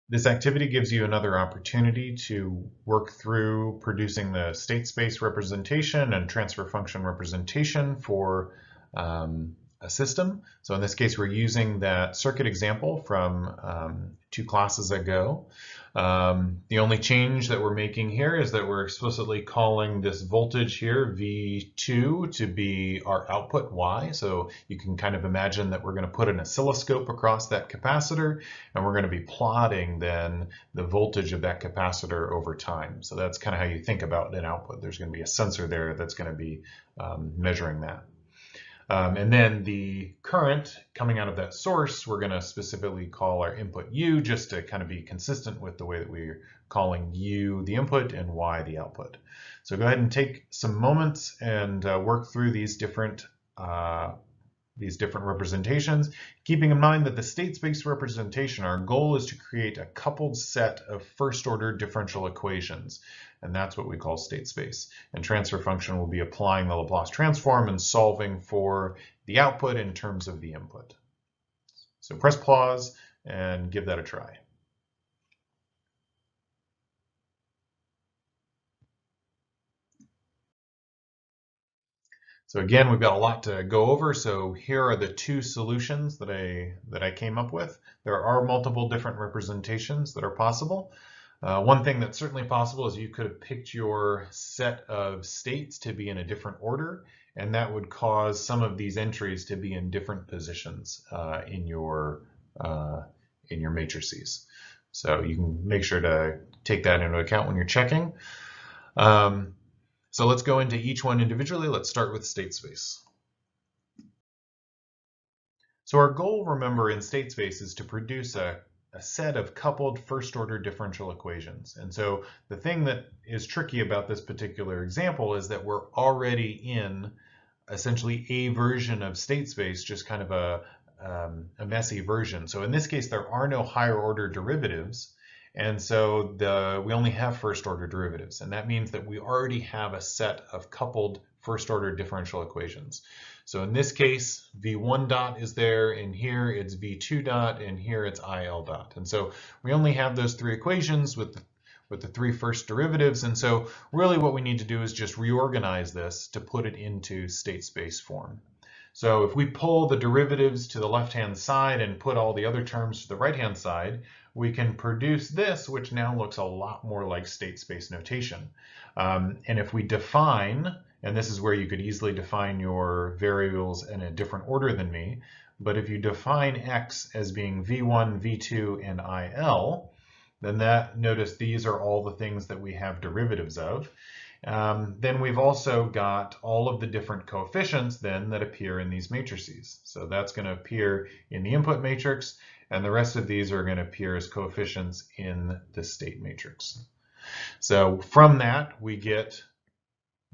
This activity gives you another opportunity to work through producing the state space representation and transfer function representation for a system. So in this case, we're using that circuit example from 2 classes ago. The only change that we're making here is that we're explicitly calling this voltage here, V2, to be our output Y. So you can kind of imagine that we're going to put an oscilloscope across that capacitor, and we're going to be plotting then the voltage of that capacitor over time. So that's kind of how you think about an output. There's going to be a sensor there that's going to be measuring that. And then the current coming out of that source, we're going to specifically call our input U, just to kind of be consistent with the way that we're calling U the input and Y the output. So go ahead and take some moments and work through these different representations, keeping in mind that the state space representation, our goal is to create a coupled set of first order differential equations. And that's what we call state space. And transfer function will be applying the Laplace transform and solving for the output in terms of the input. So press pause and give that a try. So again, we've got a lot to go over. So here are the 2 solutions that I came up with. There are multiple different representations that are possible. One thing that's certainly possible is you could have picked your set of states to be in a different order, and that would cause some of these entries to be in different positions in your matrices. So you can make sure to take that into account when you're checking. So let's go into each one individually. Let's start with state space. So our goal, remember, in state space is to produce a set of coupled first order differential equations. And so the thing that is tricky about this particular example is that we're already in essentially a version of state space, just kind of a messy version. So in this case, there are no higher order derivatives. And so we only have first order derivatives. And that means that we already have a set of coupled first order differential equations. So in this case, V1 dot is there, and here it's V2 dot, and here it's IL dot. And so we only have those 3 equations with the 3 first derivatives. And so really what we need to do is just reorganize this to put it into state space form. So if we pull the derivatives to the left-hand side and put all the other terms to the right-hand side, we can produce this, which now looks a lot more like state space notation. And if we define, and this is where you could easily define your variables in a different order than me, but if you define x as being v1, v2, and il, then notice these are all the things that we have derivatives of. Then we've also got all of the different coefficients then that appear in these matrices. So that's going to appear in the input matrix, and the rest of these are going to appear as coefficients in the state matrix. So from that, we get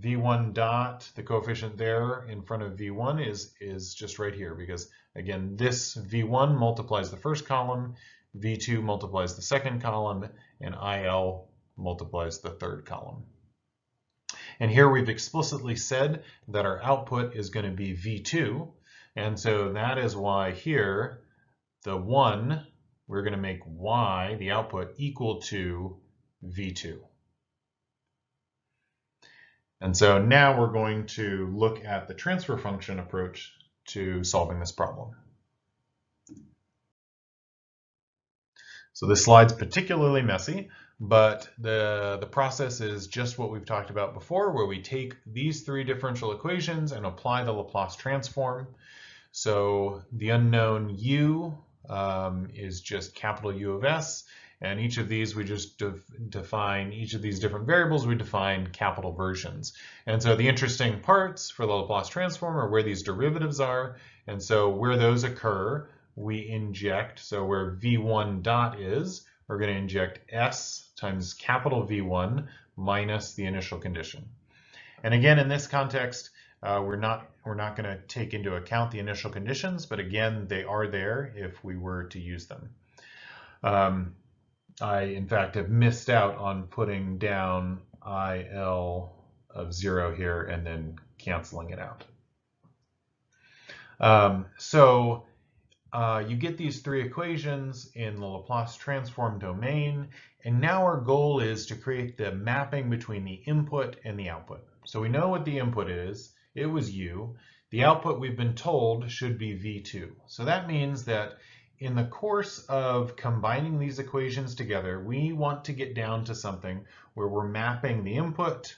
V1 dot, the coefficient there in front of V1 is just right here, because again, this V1 multiplies the first column, V2 multiplies the second column, and IL multiplies the third column. And here we've explicitly said that our output is going to be V2. And so that is why here, the 1, we're going to make Y, the output, equal to V2. And so now we're going to look at the transfer function approach to solving this problem. So this slide's particularly messy, but the process is just what we've talked about before, where we take these 3 differential equations and apply the Laplace transform. So the unknown u is just capital U of s, and each of these we just define, each of these different variables we define capital versions. And so the interesting parts for the Laplace transform are where these derivatives are, and so where those occur, we inject, so where V1 dot is, we're going to inject S times capital V1 minus the initial condition. And again, in this context, we're not going to take into account the initial conditions, but again, they are there if we were to use them. I, in fact, have missed out on putting down IL of 0 here and then canceling it out. So you get these three equations in the Laplace transform domain, and now our goal is to create the mapping between the input and the output. So we know what the input is. It was u. The output, we've been told, should be v2. So that means that in the course of combining these equations together, we want to get down to something where we're mapping the input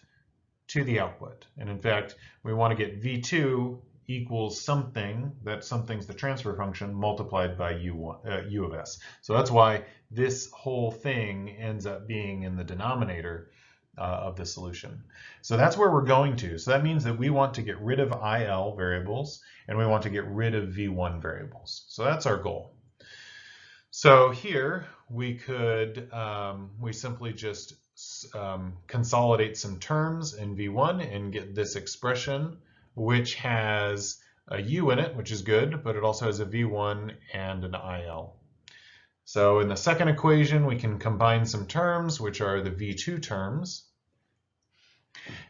to the output. And in fact, we want to get v2 equals something, that something's the transfer function multiplied by u of s. So that's why this whole thing ends up being in the denominator of the solution. So that's where we're going to. So that means that we want to get rid of IL variables and we want to get rid of V1 variables. So that's our goal. So here we could, we simply just consolidate some terms in V1 and get this expression, which has a U in it, which is good, but it also has a V1 and an IL. So in the second equation, we can combine some terms, which are the V2 terms.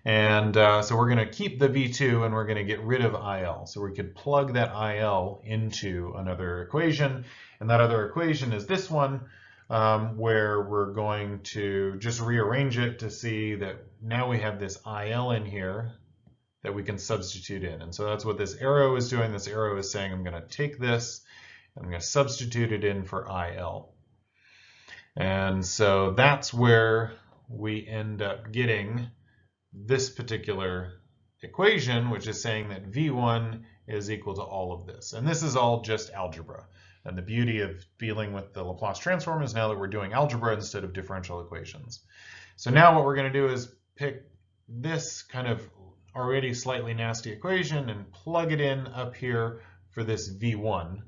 And so we're going to keep the V2 and we're going to get rid of IL. So we could plug that IL into another equation. And that other equation is this one, where we're going to just rearrange it to see that now we have this IL in here that we can substitute in. And so that's what this arrow is doing. This arrow is saying I'm going to take this, I'm going to substitute it in for IL. And so that's where we end up getting this particular equation, which is saying that V1 is equal to all of this. And this is all just algebra. And the beauty of dealing with the Laplace transform is now that we're doing algebra instead of differential equations. So now what we're going to do is pick this kind of already slightly nasty equation and plug it in up here for this V1.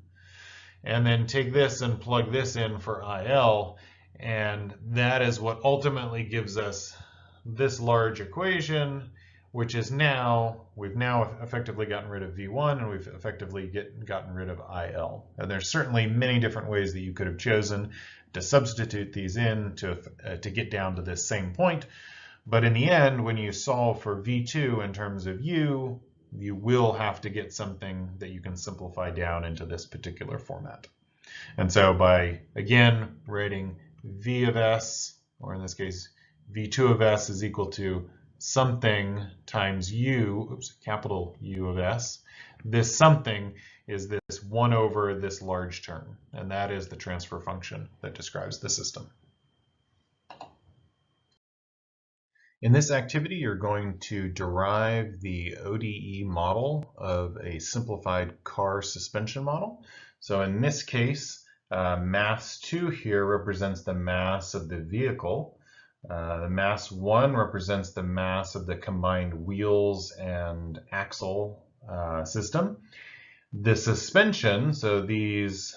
And then take this and plug this in for IL. And that is what ultimately gives us this large equation, which is now, we've now effectively gotten rid of V1 and we've effectively gotten rid of IL. And there's certainly many different ways that you could have chosen to substitute these in to get down to this same point. But in the end, when you solve for V2 in terms of u, you will have to get something that you can simplify down into this particular format. And so by, again, writing V of s, or in this case, V2 of s is equal to something times u, oops, capital U of s. This something is this 1 over this large term, and that is the transfer function that describes the system. In this activity, you're going to derive the ODE model of a simplified car suspension model. So in this case, mass 2 here represents the mass of the vehicle. The mass 1 represents the mass of the combined wheels and axle system. The suspension, so these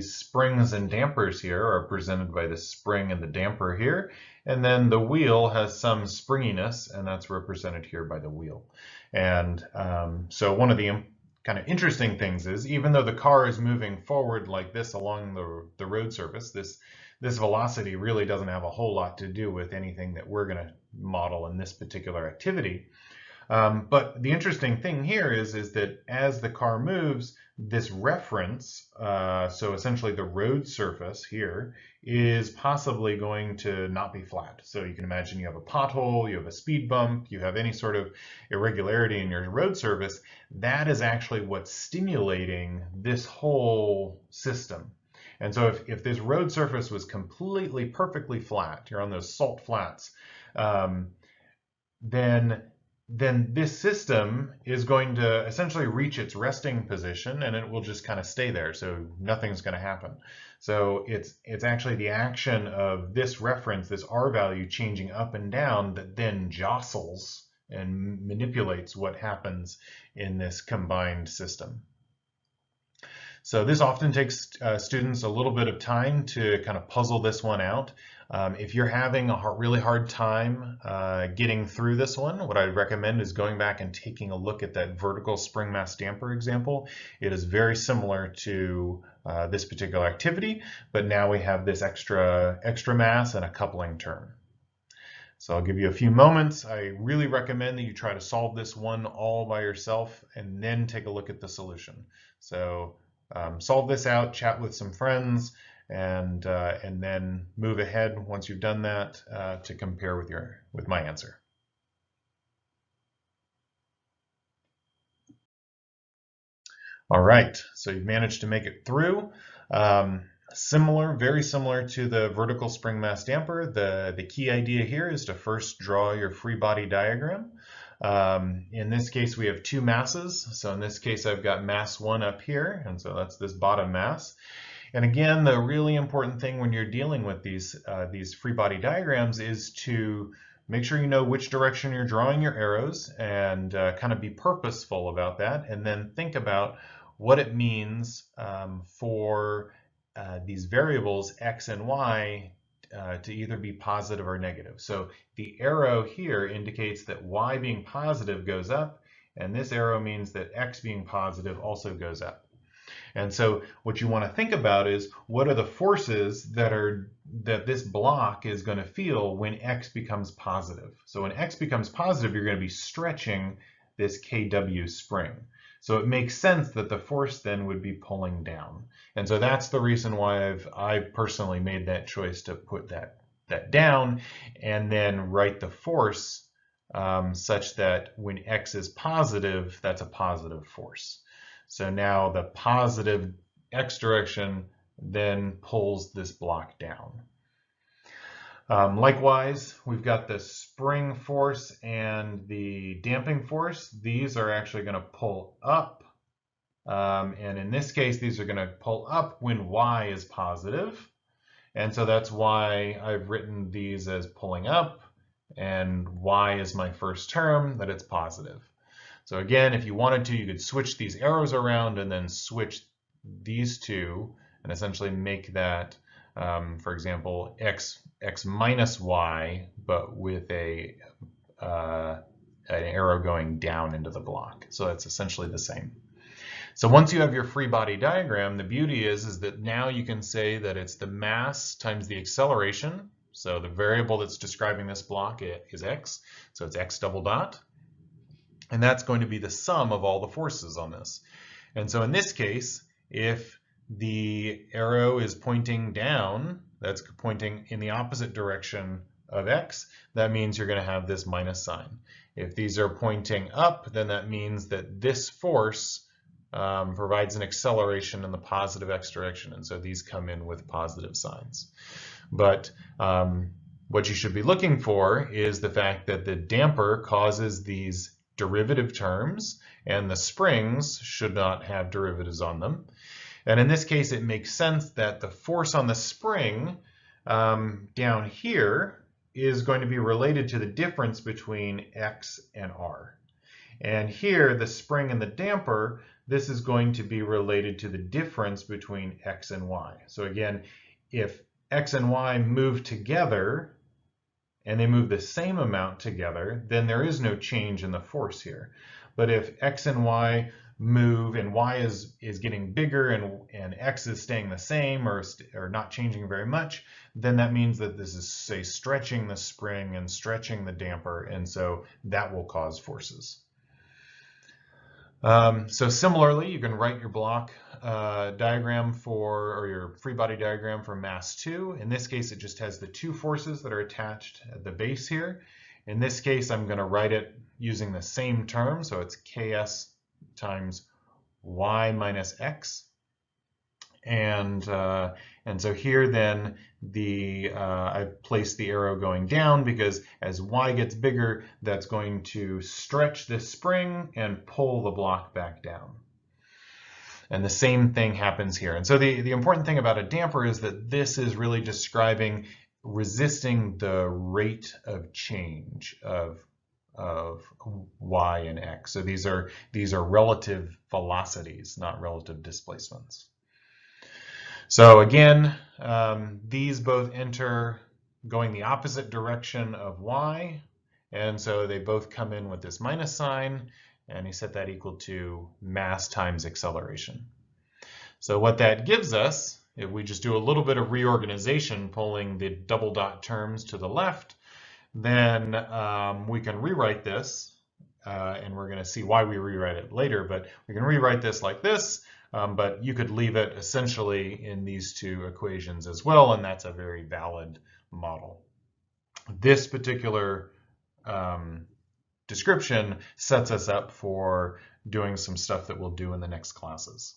springs and dampers here are represented by the spring and the damper here. And then the wheel has some springiness, and that's represented here by the wheel. And so one of the kind of interesting things is, even though the car is moving forward like this along the road surface, this velocity really doesn't have a whole lot to do with anything that we're going to model in this particular activity. But the interesting thing here is that as the car moves, this reference, so essentially the road surface here, is possibly going to not be flat. So you can imagine you have a pothole, you have a speed bump, you have any sort of irregularity in your road surface. That is actually what's stimulating this whole system. And so if this road surface was completely perfectly flat, you're on those salt flats, then this system is going to essentially reach its resting position and it will just kind of stay there. So nothing's going to happen. So it's actually the action of this reference, this R value changing up and down, that then jostles and manipulates what happens in this combined system. So this often takes students a little bit of time to kind of puzzle this one out. If you're having a really hard time getting through this one, what I'd recommend is going back and taking a look at that vertical spring mass damper example. It is very similar to this particular activity, but now we have this extra mass and a coupling term. So I'll give you a few moments. I really recommend that you try to solve this one all by yourself and then take a look at the solution. So solve this out, chat with some friends, and then move ahead once you've done that to compare with my answer. All right, so you've managed to make it through. Very similar to the vertical spring mass damper. The key idea here is to first draw your free body diagram. In this case, we have two masses. So in this case, I've got mass 1 up here, and so that's this bottom mass. And again, the really important thing when you're dealing with these free body diagrams is to make sure you know which direction you're drawing your arrows and kind of be purposeful about that, and then think about what it means for these variables x and y to either be positive or negative. So the arrow here indicates that y being positive goes up, and this arrow means that x being positive also goes up. And so what you want to think about is, what are the forces that this block is going to feel when x becomes positive? So when x becomes positive, you're going to be stretching this kW spring. So it makes sense that the force then would be pulling down. And so that's the reason why I've personally made that choice to put that down and then write the force such that when x is positive, that's a positive force. So now the positive x direction then pulls this block down. Likewise, we've got the spring force and the damping force. These are actually going to pull up. And in this case, these are going to pull up when y is positive. And so that's why I've written these as pulling up, and y is my first term, that it's positive. So again, if you wanted to, you could switch these arrows around and then switch these two and essentially make that, for example, x minus y, but with an arrow going down into the block. So that's essentially the same. So once you have your free body diagram, the beauty is that now you can say that it's the mass times the acceleration. So the variable that's describing this block is x, so it's x double dot. And that's going to be the sum of all the forces on this. And so in this case, if the arrow is pointing down, that's pointing in the opposite direction of x, that means you're going to have this minus sign. If these are pointing up, then that means that this force provides an acceleration in the positive x direction, and so these come in with positive signs. But what you should be looking for is the fact that the damper causes these derivative terms, and the springs should not have derivatives on them. And in this case, it makes sense that the force on the spring down here is going to be related to the difference between x and r. And here, the spring and the damper, this is going to be related to the difference between x and y. So again, if x and y move together, and they move the same amount together, then there is no change in the force here. But if x and y move and y is getting bigger and x is staying the same or not changing very much, then that means that this is, say, stretching the spring and stretching the damper, and so that will cause forces. So similarly, you can write your block diagram or your free body diagram for mass 2. In this case, it just has the two forces that are attached at the base here. In this case, I'm going to write it using the same term, so it's ks times y minus x. And so here then I've placed the arrow going down because as y gets bigger, that's going to stretch this spring and pull the block back down. And the same thing happens here. And so the important thing about a damper is that this is really describing resisting the rate of change of y and x. So these are relative velocities, not relative displacements. So again, these both enter going the opposite direction of y, and so they both come in with this minus sign, and you set that equal to mass times acceleration. So what that gives us, if we just do a little bit of reorganization, pulling the double dot terms to the left, then we can rewrite this, and we're going to see why we rewrite it later, but we can rewrite this like this. but you could leave it essentially in these two equations as well, and that's a very valid model. This particular description sets us up for doing some stuff that we'll do in the next classes.